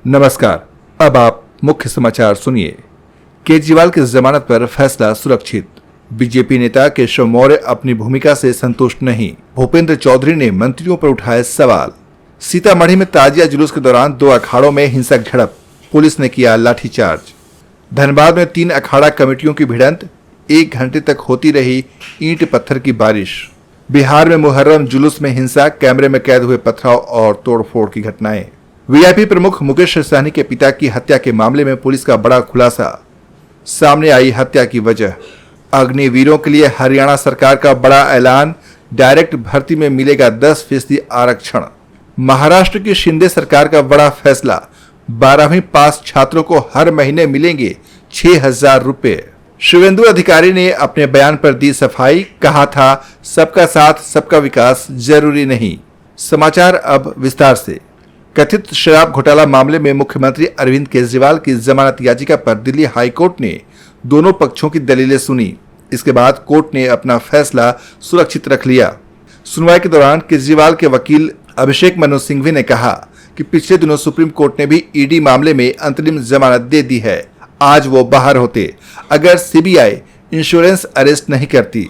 नमस्कार। अब आप मुख्य समाचार सुनिए। केजरीवाल की जमानत पर फैसला सुरक्षित। बीजेपी नेता केशव मौर्य अपनी भूमिका से संतुष्ट नहीं। भूपेंद्र चौधरी ने मंत्रियों पर उठाए सवाल। सीतामढ़ी में ताजिया जुलूस के दौरान 2 अखाड़ों में हिंसक झड़प, पुलिस ने किया लाठीचार्ज। धनबाद में 3 अखाड़ा कमेटियों की भिड़ंत, 1 घंटे तक होती रही ईंट पत्थर की बारिश। बिहार में मुहर्रम जुलूस में हिंसा, कैमरे में कैद हुए पथराव और तोड़फोड़ की घटनाएं। वीआईपी प्रमुख मुकेश सहनी के पिता की हत्या के मामले में पुलिस का बड़ा खुलासा, सामने आई हत्या की वजह। अग्निवीरों के लिए हरियाणा सरकार का बड़ा ऐलान, डायरेक्ट भर्ती में मिलेगा 10% आरक्षण। महाराष्ट्र की शिंदे सरकार का बड़ा फैसला, 12वीं पास छात्रों को हर महीने मिलेंगे 6,000 रुपए। शिवेंदु अधिकारी ने अपने बयान पर दी सफाई, कहा था सबका साथ सबका विकास जरूरी नहीं। समाचार अब विस्तार से। कथित शराब घोटाला मामले में मुख्यमंत्री अरविंद केजरीवाल की जमानत याचिका पर दिल्ली हाईकोर्ट ने दोनों पक्षों की दलीलें सुनी। इसके बाद कोर्ट ने अपना फैसला सुरक्षित रख लिया। सुनवाई के दौरान केजरीवाल के वकील अभिषेक मनु सिंघवी ने कहा कि पिछले दिनों सुप्रीम कोर्ट ने भी ईडी मामले में अंतरिम जमानत दे दी है। आज वो बाहर होते अगर सीबीआई इंश्योरेंस अरेस्ट नहीं करती।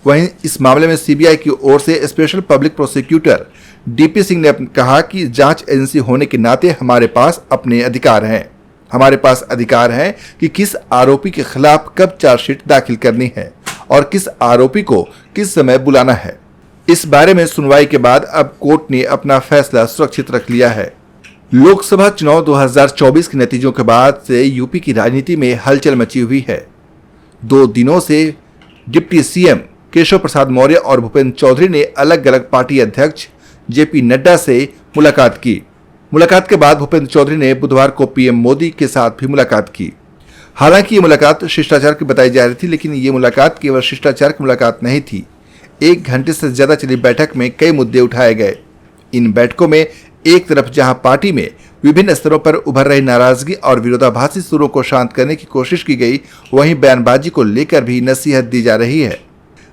वहीं इस मामले में सीबीआई की ओर से special public prosecutor DP Singh ने कहा कि जांच एजेंसी होने के नाते हमारे पास अपने अधिकार हैं। हमारे पास अधिकार है कि किस आरोपी के खिलाफ कब चार्जशीट दाखिल करनी है और किस आरोपी को किस समय बुलाना है। इस बारे में सुनवाई के बाद अब कोर्ट ने अपना फैसला सुरक्षित रख लिया है। लोकसभा चुनाव 2024 के नतीजों के बाद से यूपी की राजनीति में हलचल मची हुई है। 2 दिनों से डिप्टी सीएम केशव प्रसाद मौर्य और भूपेंद्र चौधरी ने अलग अलग पार्टी अध्यक्ष जेपी नड्डा से मुलाकात की। मुलाकात के बाद भूपेंद्र चौधरी ने बुधवार को पीएम मोदी के साथ भी मुलाकात की। हालांकि ये मुलाकात शिष्टाचार की बताई जा रही थी, लेकिन ये मुलाकात केवल शिष्टाचार की मुलाकात नहीं थी। 1 घंटे से ज्यादा चली बैठक में कई मुद्दे उठाए गए। इन बैठकों में एक तरफ जहां पार्टी में विभिन्न स्तरों पर उभर रही नाराजगी और विरोधाभासी सुरों को शांत करने की कोशिश की गई, वहीं बयानबाजी को लेकर भी नसीहत दी जा रही है।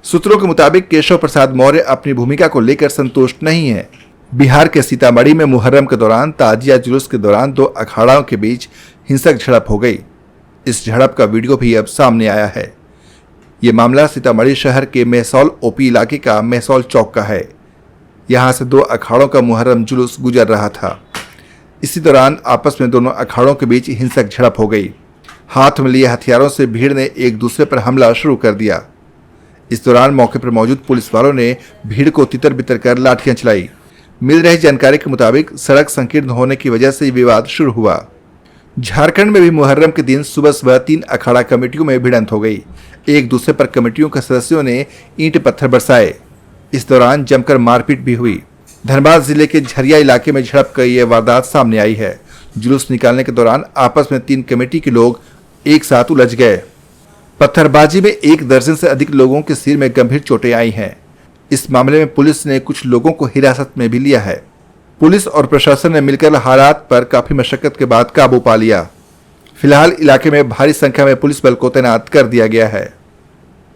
सूत्रों के मुताबिक केशव प्रसाद मौर्य अपनी भूमिका को लेकर संतुष्ट नहीं है। बिहार के सीतामढ़ी में मुहर्रम के दौरान ताजिया जुलूस के दौरान 2 अखाड़ों के बीच हिंसक झड़प हो गई। इस झड़प का वीडियो भी अब सामने आया है। ये मामला सीतामढ़ी शहर के मेहसौल ओपी इलाके का मेहसौल चौक का है। यहां से 2 अखाड़ों का मुहर्रम जुलूस गुजर रहा था। इसी दौरान आपस में दोनों अखाड़ों के बीच हिंसक झड़प हो गई। हाथ में लिए हथियारों से भीड़ ने एक दूसरे पर हमला शुरू कर दिया। इस दौरान मौके पर मौजूद पुलिस वालों ने भीड़ को तितर बितर कर लाठियां चलाई। मिल रही जानकारी के मुताबिक सड़क संकीर्ण होने की वजह से विवाद शुरू हुआ। झारखंड में भी मुहर्रम के दिन सुबह सुबह 3 अखाड़ा कमेटियों में भिड़ंत हो गई। एक दूसरे पर कमेटियों के सदस्यों ने ईंट पत्थर बरसाए। इस दौरान जमकर मारपीट भी हुई। धनबाद जिले के झरिया इलाके में झड़प की यह वारदात सामने आई है। जुलूस निकालने के दौरान आपस में 3 कमेटी के लोग एक साथ उलझ गए। पत्थरबाजी में 1 दर्जन से अधिक लोगों के सिर में गंभीर चोटें आई हैं। इस मामले में पुलिस ने कुछ लोगों को हिरासत में भी लिया है। पुलिस और प्रशासन ने मिलकर हालात पर काफी मशक्कत के बाद काबू पा लिया। फिलहाल इलाके में भारी संख्या में पुलिस बल को तैनात कर दिया गया है।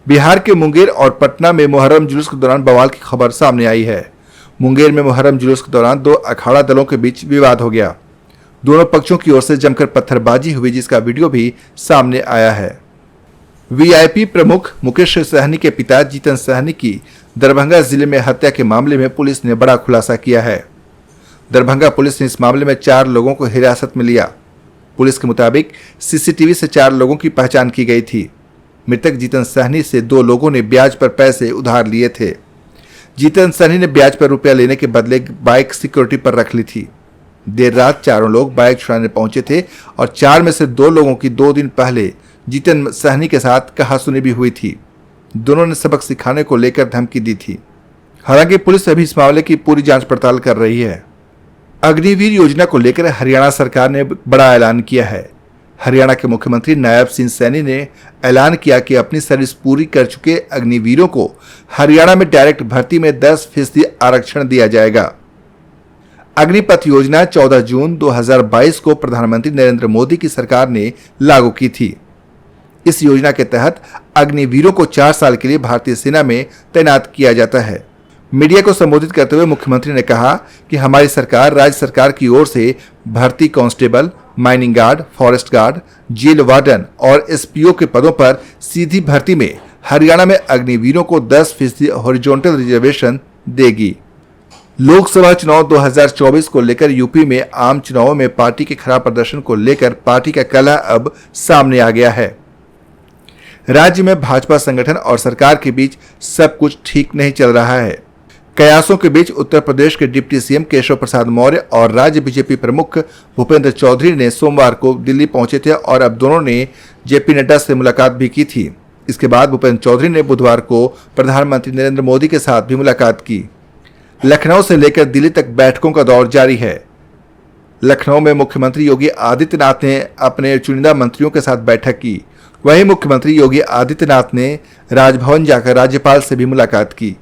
बिहार के मुंगेर और पटना में मुहर्रम जुलूस के दौरान बवाल की खबर सामने आई है। मुंगेर में मुहर्रम जुलूस के दौरान 2 अखाड़ा दलों के बीच विवाद हो गया। दोनों पक्षों की ओर से जमकर पत्थरबाजी हुई, जिसका वीडियो भी सामने आया है। वीआईपी प्रमुख मुकेश सहनी के पिता जीतन सहनी की दरभंगा जिले में हत्या के मामले में पुलिस ने बड़ा खुलासा किया है। दरभंगा पुलिस ने इस मामले में 4 लोगों को हिरासत में लिया। पुलिस के मुताबिक सीसीटीवी से 4 लोगों की पहचान की गई थी। मृतक जीतन सहनी से 2 लोगों ने ब्याज पर पैसे उधार लिए थे। जीतन सहनी ने ब्याज पर रुपया लेने के बदले बाइक सिक्योरिटी पर रख ली थी। देर रात चारों लोग बाइक छुड़ाने पहुंचे थे और 4 में से 2 लोगों की 2 दिन पहले जीतन सहनी के साथ कहासुनी भी हुई थी। दोनों ने सबक सिखाने को लेकर धमकी दी थी। हालांकि पुलिस अभी इस मामले की पूरी जांच पड़ताल कर रही है। अग्निवीर योजना को लेकर हरियाणा सरकार ने बड़ा ऐलान किया है। हरियाणा के मुख्यमंत्री नायब सिंह सैनी ने ऐलान किया कि अपनी सर्विस पूरी कर चुके अग्निवीरों को हरियाणा में डायरेक्ट भर्ती में 10% आरक्षण दिया जाएगा। अग्निपथ योजना 14 जून 2022 को प्रधानमंत्री नरेंद्र मोदी की सरकार ने लागू की थी। इस योजना के तहत अग्निवीरों को 4 साल के लिए भारतीय सेना में तैनात किया जाता है। मीडिया को संबोधित करते हुए मुख्यमंत्री ने कहा कि हमारी सरकार राज्य सरकार की ओर से भर्ती constable, mining guard, forest guard, jail warden और एसपीओ के पदों पर सीधी भर्ती में हरियाणा में अग्निवीरों को 10% हॉरिजॉन्टल रिजर्वेशन देगी। लोकसभा चुनाव 2024 को लेकर यूपी में आम चुनावों में पार्टी के खराब प्रदर्शन को लेकर पार्टी का कलह अब सामने आ गया है। राज्य में भाजपा संगठन और सरकार के बीच सब कुछ ठीक नहीं चल रहा है। कयासों के बीच उत्तर प्रदेश के डिप्टी सीएम केशव प्रसाद मौर्य और राज्य बीजेपी प्रमुख भूपेंद्र चौधरी ने सोमवार को दिल्ली पहुंचे थे और अब दोनों ने जेपी नड्डा से मुलाकात भी की थी। इसके बाद भूपेंद्र चौधरी ने बुधवार को प्रधानमंत्री नरेंद्र मोदी के साथ भी मुलाकात की। लखनऊ से लेकर दिल्ली तक बैठकों का दौर जारी है। लखनऊ में मुख्यमंत्री योगी आदित्यनाथ ने अपने चुनिंदा मंत्रियों के साथ बैठक की। वहीं मुख्यमंत्री योगी आदित्यनाथ ने राजभवन जाकर राज्यपाल से भी मुलाकात की।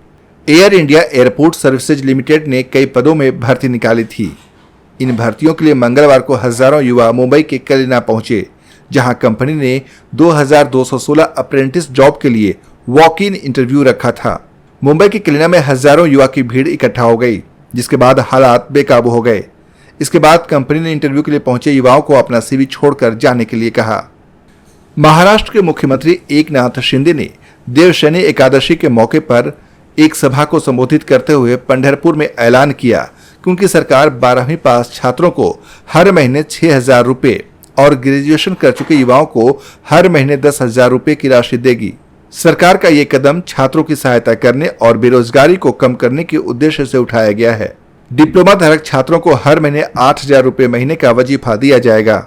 Air India airport services limited ने कई पदों में भर्ती निकाली थी। इन भर्तियों के लिए मंगलवार को हजारों युवा मुंबई के कलिना पहुंचे, जहां कंपनी ने 2216 अप्रेंटिस जॉब के लिए वॉक इन इंटरव्यू रखा था। मुंबई के कलिना में हजारों युवा की भीड़ इकट्ठा हो गई, जिसके बाद हालात बेकाबू हो गए। इसके बाद कंपनी ने इंटरव्यू के लिए पहुंचे युवाओं को अपना सीवी छोड़कर जाने के लिए कहा। महाराष्ट्र के मुख्यमंत्री एकनाथ शिंदे ने देवशयनी एकादशी के मौके पर एक सभा को संबोधित करते हुए पंढरपुर में ऐलान किया कि उनकी सरकार 12वीं पास छात्रों को हर महीने 6,000 रुपए और ग्रेजुएशन कर चुके युवाओं को हर महीने 10,000 रुपए की राशि देगी। सरकार का ये कदम छात्रों की सहायता करने और बेरोजगारी को कम करने के उद्देश्य से उठाया गया है। डिप्लोमा धारक छात्रों को हर महीने 8,000 रुपए महीने का वजीफा दिया जाएगा।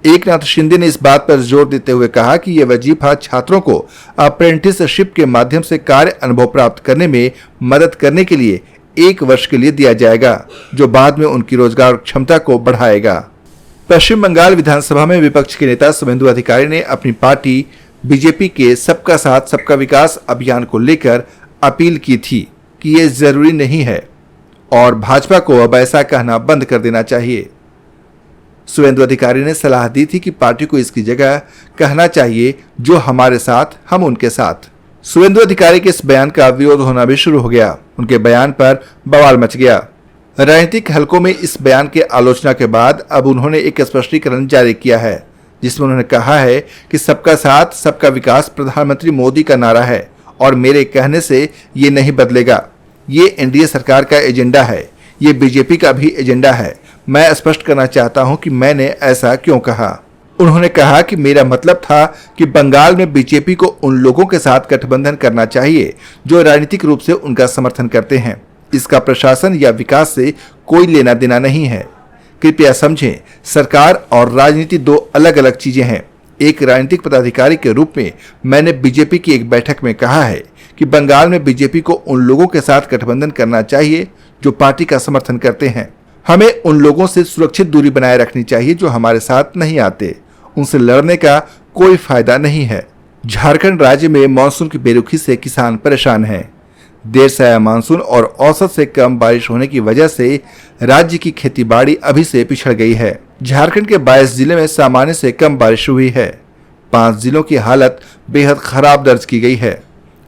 एकनाथ शिंदे ने इस बात पर जोर देते हुए कहा कि यह वजीफा छात्रों को अप्रेंटिसशिप के माध्यम से कार्य अनुभव प्राप्त करने में मदद करने के लिए 1 वर्ष के लिए दिया जाएगा, जो बाद में उनकी रोजगार क्षमता को बढ़ाएगा। पश्चिम बंगाल विधानसभा में विपक्ष के नेता शुभेंदु अधिकारी ने अपनी पार्टी बीजेपी के सबका साथ सबका विकास अभियान को लेकर अपील की थी कि ये जरूरी नहीं है और भाजपा को अब ऐसा कहना बंद कर देना चाहिए। शुभेंदु अधिकारी ने सलाह दी थी कि पार्टी को इसकी जगह कहना चाहिए जो हमारे साथ हम उनके साथ। शुभेंदु अधिकारी के इस बयान का विरोध होना भी शुरू हो गया। उनके बयान पर बवाल मच गया। राजनीतिक हलकों में इस बयान की आलोचना के बाद अब उन्होंने एक स्पष्टीकरण जारी किया है, जिसमें उन्होंने कहा है कि सबका साथ सबका विकास प्रधानमंत्री मोदी का नारा है और मेरे कहने से ये नहीं बदलेगा। ये एनडीए सरकार का एजेंडा है, ये बीजेपी का भी एजेंडा है। मैं स्पष्ट करना चाहता हूं कि मैंने ऐसा क्यों कहा। उन्होंने कहा कि मेरा मतलब था कि बंगाल में बीजेपी को उन लोगों के साथ गठबंधन करना चाहिए जो राजनीतिक रूप से उनका समर्थन करते हैं। इसका प्रशासन या विकास से कोई लेना देना नहीं है। कृपया समझें, सरकार और राजनीति 2 अलग अलग चीजें हैं। एक राजनीतिक पदाधिकारी के रूप में मैंने बीजेपी की एक बैठक में कहा है कि बंगाल में बीजेपी को उन लोगों के साथ गठबंधन करना चाहिए जो पार्टी का समर्थन करते हैं। हमें उन लोगों से सुरक्षित दूरी बनाए रखनी चाहिए जो हमारे साथ नहीं आते। उनसे लड़ने का कोई फायदा नहीं है। झारखंड राज्य में मानसून की बेरुखी से किसान परेशान हैं। देर से आया मानसून और औसत से कम बारिश होने की वजह से राज्य की खेतीबाड़ी अभी से पिछड़ गई है। झारखंड के 22 जिले में सामान्य से कम बारिश हुई है। 5 जिलों की हालत बेहद खराब दर्ज की गई है।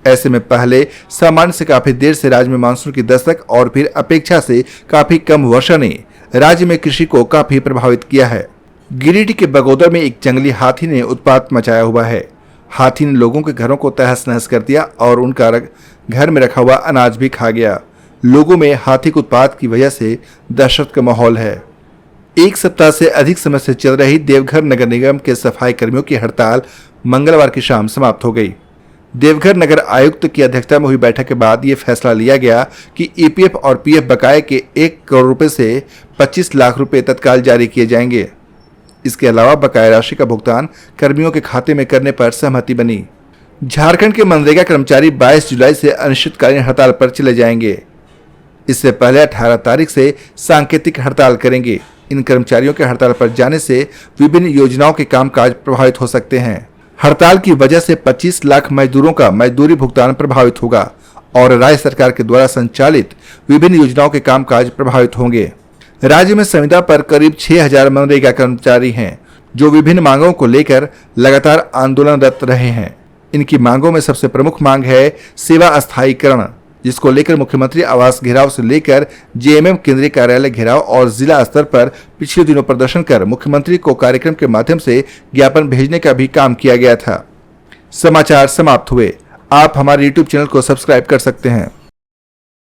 ऐसे में पहले सामान्य से काफी देर से राज्य में मानसून की दस्तक और फिर अपेक्षा से काफी कम वर्षा ने राज्य में कृषि को काफी प्रभावित किया है। गिरिडीह के बगोदर में एक जंगली हाथी ने उत्पात मचाया हुआ है। हाथी ने लोगों के घरों को तहस नहस कर दिया और उनका घर में रखा हुआ अनाज भी खा गया। लोगों में हाथी के उत्पात की वजह से दहशत का माहौल है। 1 सप्ताह से अधिक समय से चल रही देवघर नगर निगम के सफाई कर्मियों की हड़ताल मंगलवार की शाम समाप्त हो गई। देवघर नगर आयुक्त की अध्यक्षता में हुई बैठक के बाद यह फैसला लिया गया कि ईपीएफ और पीएफ बकाये के 1 करोड़ रुपए से 25 लाख रुपए तत्काल जारी किए जाएंगे। इसके अलावा बकाया राशि का भुगतान कर्मियों के खाते में करने पर सहमति बनी। झारखंड के मनरेगा कर्मचारी 22 जुलाई से अनिश्चितकालीन हड़ताल पर चले जाएंगे। इससे पहले 18 तारीख से सांकेतिक हड़ताल करेंगे। इन कर्मचारियों के हड़ताल पर जाने से विभिन्न योजनाओं के कामकाज प्रभावित हो सकते हैं। हड़ताल की वजह से 25 लाख मजदूरों का मजदूरी भुगतान प्रभावित होगा और राज्य सरकार के द्वारा संचालित विभिन्न योजनाओं के कामकाज प्रभावित होंगे। राज्य में संविदा पर करीब 6,000 मनरेगा कर्मचारी हैं, जो विभिन्न मांगों को लेकर लगातार आंदोलनरत रहे हैं। इनकी मांगों में सबसे प्रमुख मांग है सेवा अस्थायीकरण, जिसको लेकर मुख्यमंत्री आवास घेराव से लेकर जेएमएम केंद्रीय कार्यालय घेराव और जिला स्तर पर पिछले दिनों प्रदर्शन कर मुख्यमंत्री को कार्यक्रम के माध्यम से ज्ञापन भेजने का भी काम किया गया था। समाचार समाप्त हुए। आप हमारे YouTube चैनल को सब्सक्राइब कर सकते हैं।